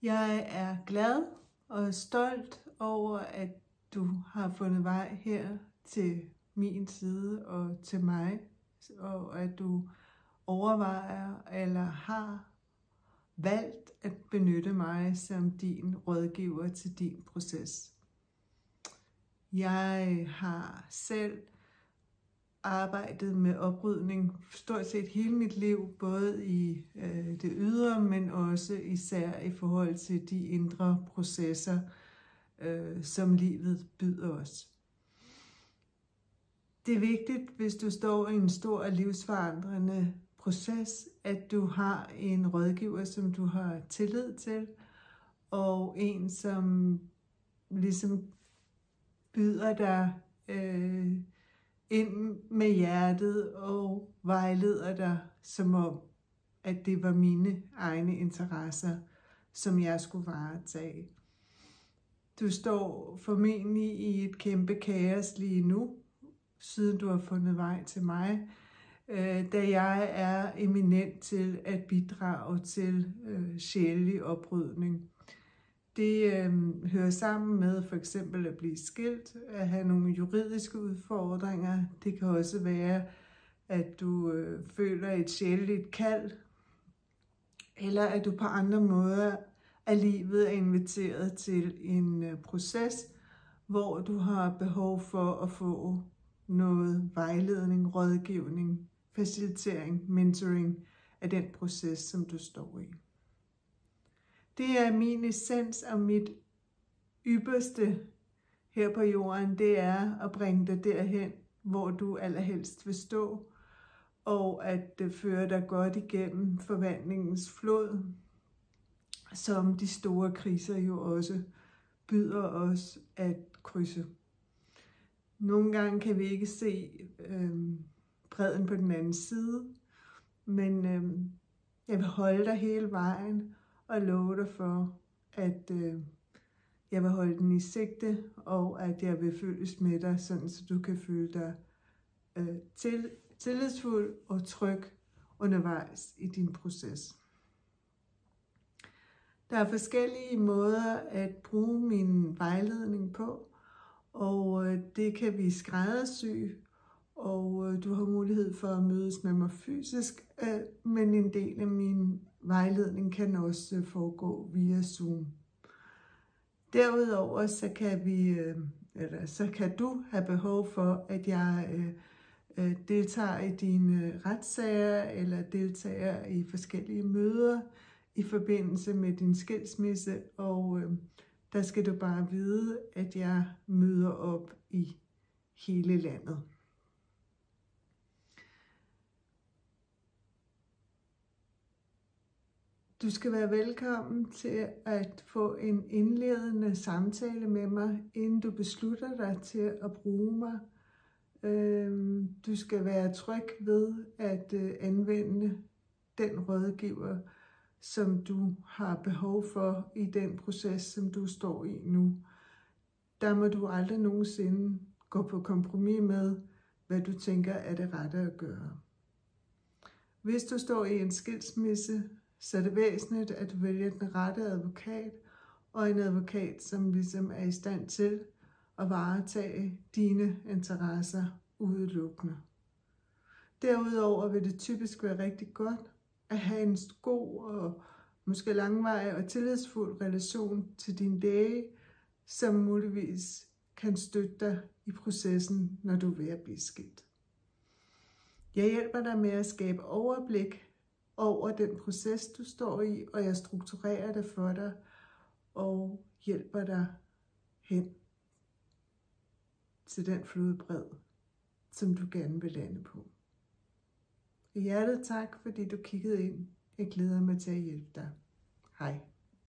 Jeg er glad og stolt over, at du har fundet vej her til min side og til mig, og at du overvejer eller har valgt at benytte mig som din rådgiver til din proces. Jeg har selv arbejdet med oprydning stort set hele mit liv, både i det ydre, men også især i forhold til de indre processer, som livet byder os. Det er vigtigt, hvis du står i en stor og livsforandrende proces, at du har en rådgiver, som du har tillid til, og en, som ligesom byder dig ind med hjertet og vejleder dig, som om, at det var mine egne interesser, som jeg skulle varetage. Du står formentlig i et kæmpe kaos lige nu, siden du har fundet vej til mig, da jeg er eminent til at bidrage til sjælelig oprydning. Det hører sammen med for eksempel at blive skilt, at have nogle juridiske udfordringer. Det kan også være, at du føler et sjæleligt kald, eller at du på andre måder af livet er inviteret til en proces, hvor du har behov for at få noget vejledning, rådgivning, facilitering, mentoring af den proces, som du står i. Det er min essens og mit ypperste her på jorden, det er at bringe dig derhen, hvor du allerhelst vil stå, og at føre dig godt igennem forvandlingens flod, som de store kriser jo også byder os at krydse. Nogle gange kan vi ikke se bredden på den anden side, men jeg vil holde dig hele vejen og love dig for, at jeg vil holde den i sigte, og at jeg vil følges med dig, sådan så du kan føle dig tillidsfuld og tryg undervejs i din proces. Der er forskellige måder at bruge min vejledning på, og det kan vi skræddersy, og du har mulighed for at mødes med mig fysisk, men en del af min vejledning kan også foregå via Zoom. Derudover så kan du have behov for, at jeg deltager i dine retssager eller deltager i forskellige møder i forbindelse med din skilsmisse, og der skal du bare vide, at jeg møder op i hele landet. Du skal være velkommen til at få en indledende samtale med mig, inden du beslutter dig til at bruge mig. Du skal være tryg ved at anvende den rådgiver, som du har behov for i den proces, som du står i nu. Der må du aldrig nogensinde gå på kompromis med, hvad du tænker er det rette at gøre. Hvis du står i en skilsmisse, så er det væsentligt, at du vælger den rette advokat, og en advokat, som ligesom er i stand til at varetage dine interesser udelukkende. Derudover vil det typisk være rigtig godt at have en god og måske langvarig og tillidsfuld relation til din læge, som muligvis kan støtte dig i processen, når du er ved at blive skilt. Jeg hjælper dig med at skabe overblik over den proces, du står i, og jeg strukturerer det for dig og hjælper dig hen til den flodbred, som du gerne vil lande på. I hjertet tak, fordi du kiggede ind. Jeg glæder mig til at hjælpe dig. Hej.